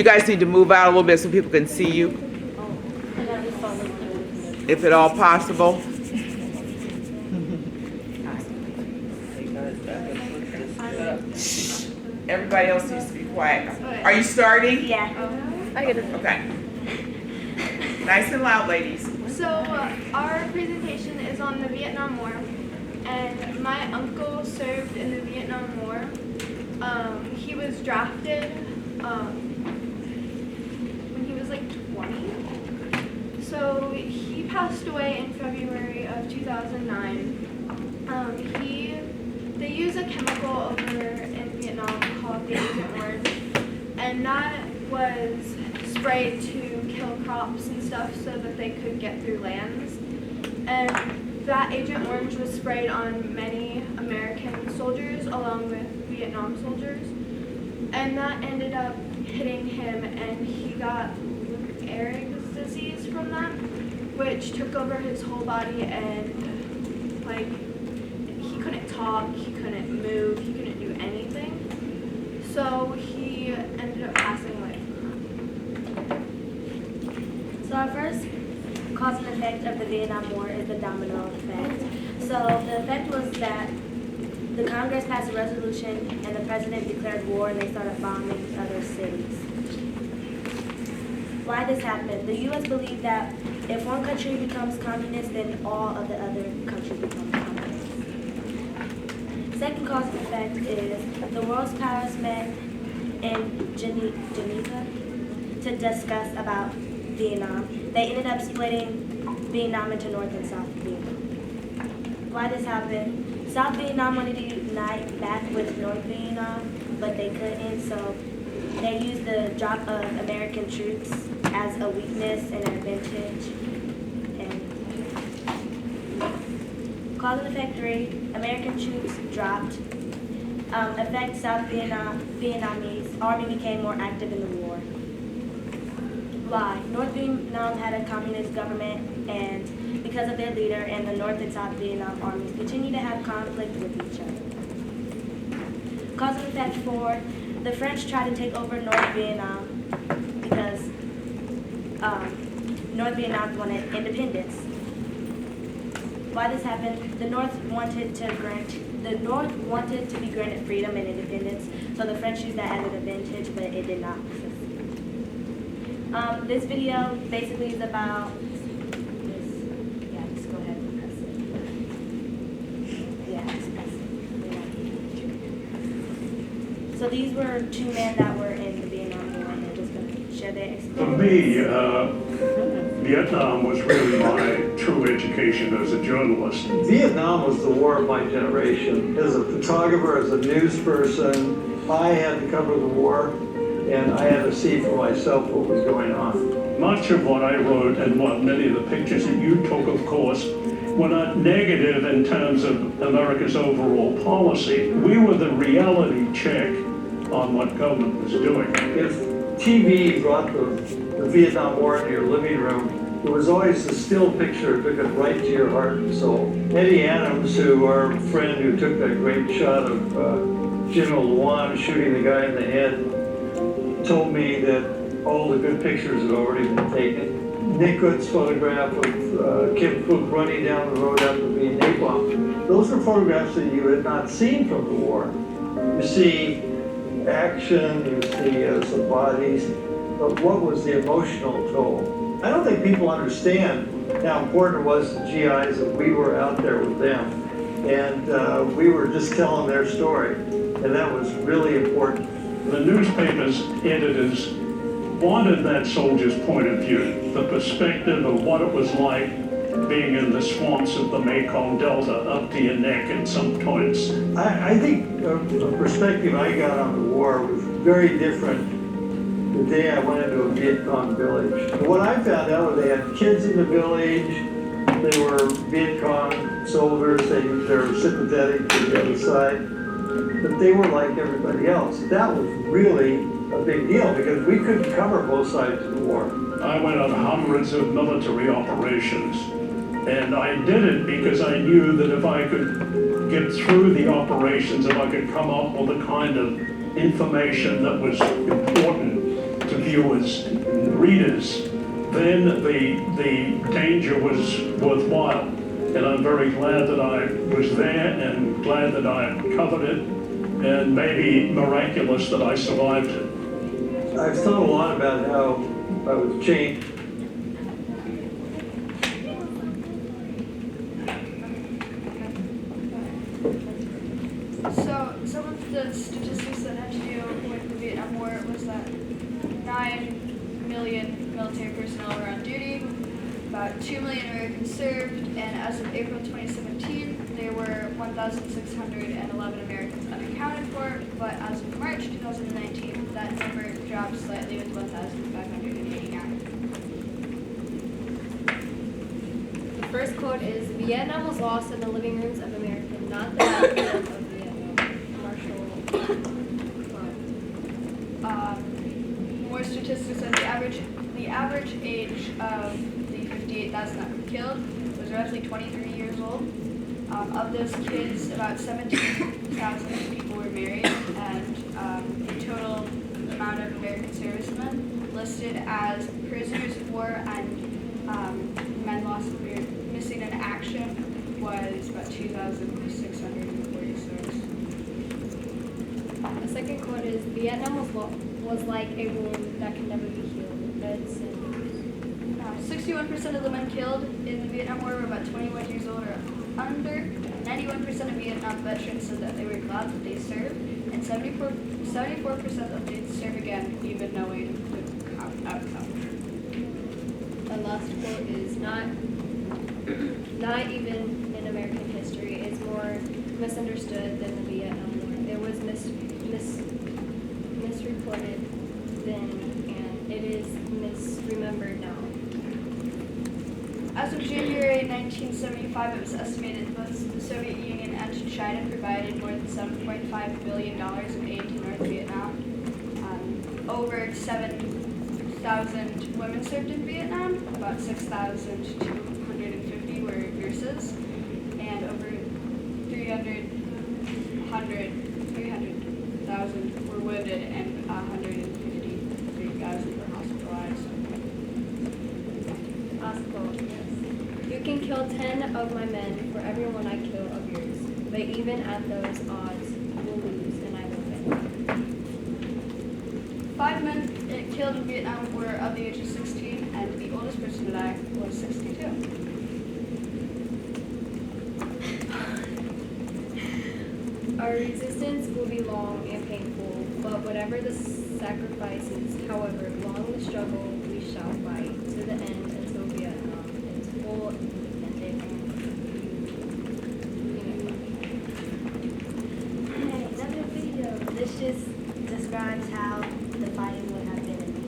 You guys need to move out a little bit so people can see you, if at all possible. Shh. Everybody else needs to be quiet. Are you starting? Yeah. I get it. Okay. Nice and loud, ladies. So our presentation is on the Vietnam War, and my uncle served in the Vietnam War. He was drafted when he was like 20. So he passed away in February of 2009. They use a chemical over in Vietnam called the Agent Orange, and that was sprayed to kill crops and stuff so that they could get through lands. And that Agent Orange was sprayed on many American soldiers along with Vietnam soldiers. And that ended up hitting him, and he got Lou Gehrig's disease from that, which took over his whole body, and like he couldn't talk, he couldn't move, he couldn't do anything. So he ended up passing away. So our first cause and effect of the Vietnam War is the domino effect. So the effect was that the Congress passed a resolution and the president declared war and they started bombing other cities. Why this happened? The U.S. believed that if one country becomes communist, then all of the other countries become communist. Second cause and effect is the world's powers met in Geneva to discuss about Vietnam. They ended up splitting Vietnam into North and South Vietnam. Why this happened? South Vietnam wanted to unite back with North Vietnam, but they couldn't, so they used the drop of American troops as a weakness and an advantage. And cause and effect 3, American troops dropped. Effect South Vietnamese army became more active in the war. Why? North Vietnam had a communist government, and because of their leader, and the North and South Vietnam armies continue to have conflict with each other. Cause and effect 4, the French tried to take over North Vietnam because North Vietnam wanted independence. Why this happened? The North wanted to be granted freedom and independence, so the French used that as an advantage, but it did not succeed. This video basically is about this. Yeah, just go ahead and press it. Yeah, just press it. So these were 2 men that were in the Vietnam War, and they're just going to share their experience. For me, Vietnam was really my true education as a journalist. Vietnam was the war of my generation. As a photographer, as a news person, I had to cover the war, and I had to see for myself what was going on. Much of what I wrote and what many of the pictures that you took, of course, were not negative in terms of America's overall policy. We were the reality check on what government was doing. If TV brought the Vietnam War into your living room, there was always a still picture that took it right to your heart and soul. Eddie Adams, our friend who took that great shot of General Luan shooting the guy in the head, told me that all the good pictures had already been taken. Nick Good's photograph of Kim Phuc running down the road after being napalmed. Those were photographs that you had not seen from the war. You see action, you see some bodies, but what was the emotional toll? I don't think people understand how important it was to GIs that we were out there with them, and we were just telling their story, and that was really important. The newspapers' editors wanted that soldier's point of view, the perspective of what it was like being in the swamps of the Mekong Delta up to your neck at some points. I think the perspective I got on the war was very different the day I went into a Viet Cong village. What I found out was they had kids in the village, they were Viet Cong soldiers, they were sympathetic to the other side, but they were like everybody else. That was really a big deal because we couldn't cover both sides of the war. I went on hundreds of military operations, and I did it because I knew that if I could get through the operations, if I could come up with the kind of information that was important to viewers, readers, then the danger was worthwhile. And I'm very glad that I was there and glad that I covered it, and maybe miraculous that I survived it. I've thought a lot about how I was changed. So some of the statistics that had to do with the Vietnam War was that 9 million military personnel were on duty, about 2 million Americans served, and as of April 2017, there were 1,611 Americans unaccounted for, but as of March 2019, that number dropped slightly with 1,589. The first quote is, Vietnam was lost in the living rooms of America, not the battlefield of Vietnam. Marshall. More statistics on the average age of the 58,000 that were killed was roughly 23 years old. Of those kids, about 17,000 people were married, and the total amount of American servicemen listed as prisoners of war and men lost missing in action was about 2,646. The second quote is, Vietnam was like a wound that can never be healed. Red Sanders. 61% of the men killed in the Vietnam War were about 21 years old or under. 91% of Vietnam veterans said that they were glad that they served, and 74% that they'd serve again, even knowing the outcome. The last quote is, not even in American history is more misunderstood than the Vietnam War. It was misreported then, and it is misremembered now. As of January 1975, it was estimated that both the Soviet Union and China provided more than $7.5 billion of aid to North Vietnam. Over 7,000 women served in Vietnam, about 6,250 were nurses, and over 300,000 were wounded, and 153,000 were hospitalized. Last quote, yes. You can kill 10 of my men for every one I kill of yours, but even at those odds, you will lose and I will win. 5 men killed in Vietnam were of the age of 16, and the oldest person to die was 62. Our resistance will be long and painful, but whatever the sacrifices, however long the struggle, we shall fight to the end until Vietnam is full independent. Another video. This just describes how the fighting would have been in the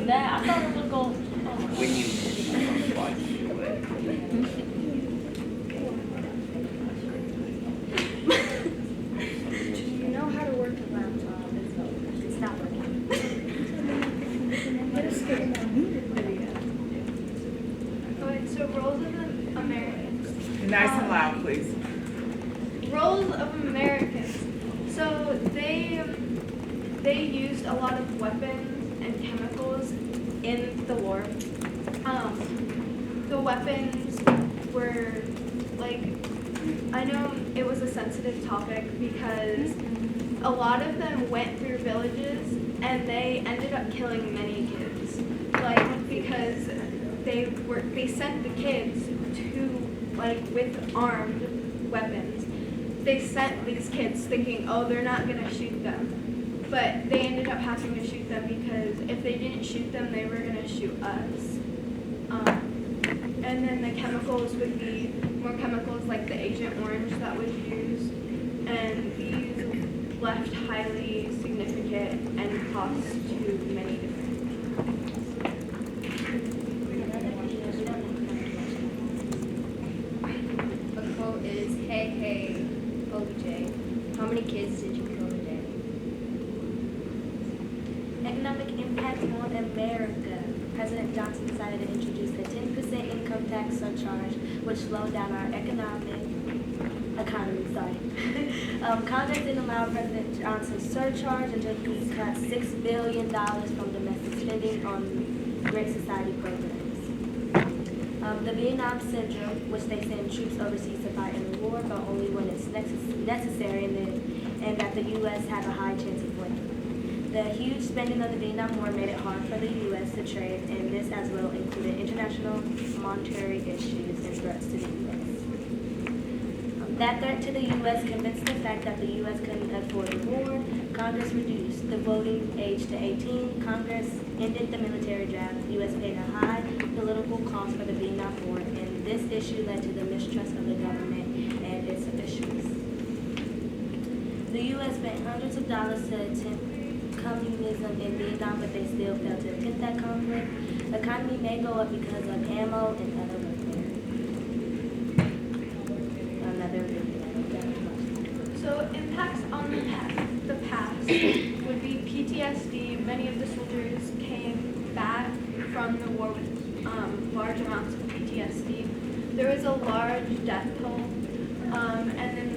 that. I thought it would go. When you watch You know how to work a laptop. It's not working. Okay, so roles of the Americans. nice and loud, please. Roles of Americans. So they used a lot of weapons and chemicals in the war. The weapons were like, I know it was a sensitive topic because a lot of them went through villages and they ended up killing many kids. Like because they sent the kids to like with armed weapons. They sent these kids thinking, oh, they're not gonna shoot them. But they ended up having to shoot them because if they didn't shoot them, they were gonna shoot us. And then the chemicals would be more chemicals like the Agent Orange that was used. And these left highly significant and cost to many different The quote is, hey, hey, OJ, how many kids did you kill today? Economic impact on America. President Johnson decided to introduce a 10% income tax surcharge, which slowed down our economy. Congress didn't allow President Johnson's surcharge until he cut $6 billion from domestic spending on Great Society programs. The Vietnam Syndrome, which they send troops overseas to fight in the war, but only when it's necessary and that the U.S. has a high chance of winning. The huge spending of the Vietnam War made it hard for the U.S. to trade, and this as well included international monetary issues and threats to the U.S. That threat to the U.S. convinced the fact that the U.S. couldn't afford the war. Congress reduced the voting age to 18. Congress ended the military draft. The U.S. paid a high political cost for the Vietnam War, and this issue led to the mistrust of the government and its officials. The U.S. spent hundreds of dollars to attempt communism in Vietnam, but they still failed to attempt that conflict. The economy may go up because of ammo and other weapons. So impacts on the past would be PTSD. Many of the soldiers came back from the war with large amounts of PTSD. There was a large death toll, and then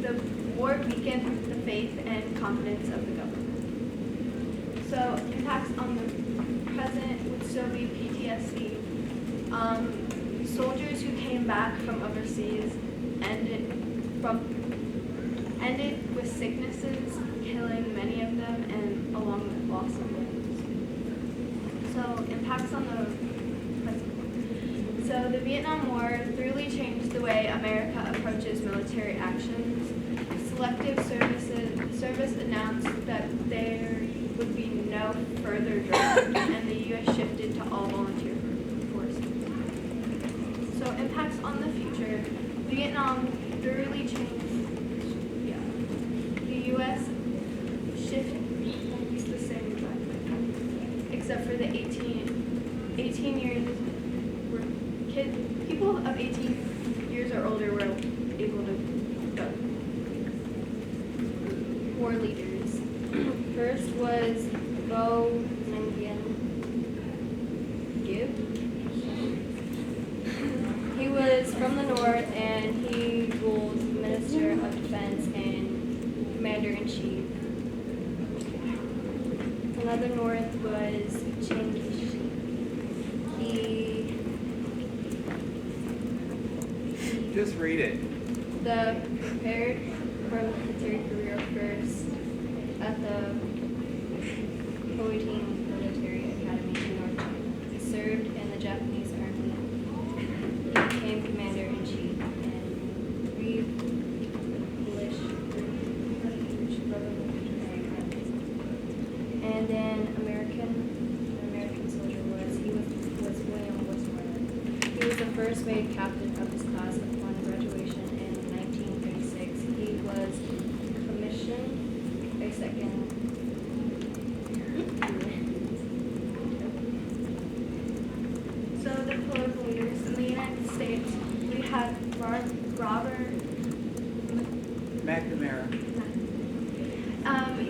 the war weakened the faith and confidence of the government. So impacts on the present would still be PTSD. Soldiers who came back from overseas ended with sicknesses, killing many of them, and along with loss of limbs. So impacts on the present. So the Vietnam War thoroughly changed the way America approaches military actions. Selective Service announced that there would be no further draft, and the U.S. shifted to all volunteer forces. So impacts on the future. Vietnam thoroughly changed. The U.S. shifted the same, except for the 18 years where people of 18 years or older were able to vote. War leaders. First was Vo Nguyen Gibb. He was from the north and he ruled Minister of Defense and Commander-in-Chief. Another north was Chiang Kai-shek. Just read it. The prepared for a military career first at the Poitin Military Academy in North China. He served in the Japanese Army. He became Commander-in-Chief and Polish Revolutionary Army. And then American soldier was William Westmoreland. He was the first made captain of his class upon graduation in 1936. He was commissioned a second States, we had Robert. McNamara.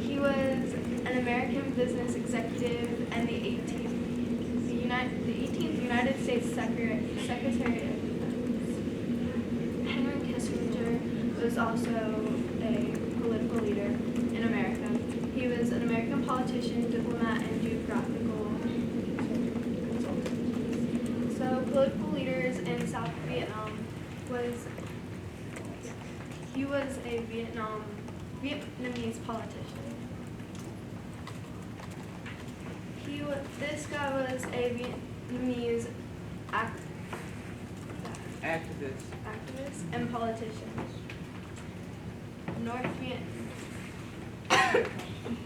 He was an American business executive and the 18th United States Secretary of Defense. Henry Kissinger was also a political leader in America. He was an American politician, diplomat, and geographical consultant. So, political leaders in South Vietnam he was a Vietnamese politician. This guy was a Vietnamese activist and politician. North Vietnam.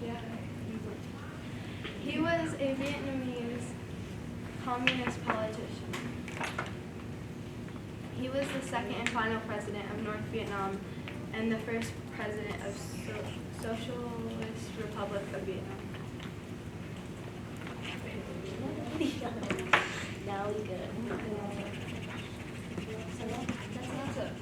Yeah. He was a Vietnamese communist politician. He was the second and final president of North Vietnam and the first president of Socialist Republic of Vietnam. Now we good. That's it.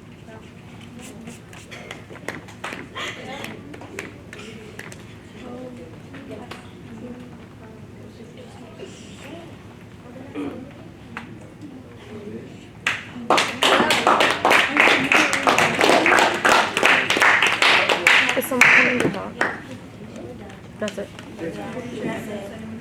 Is someone coming to talk? That's it. That's it.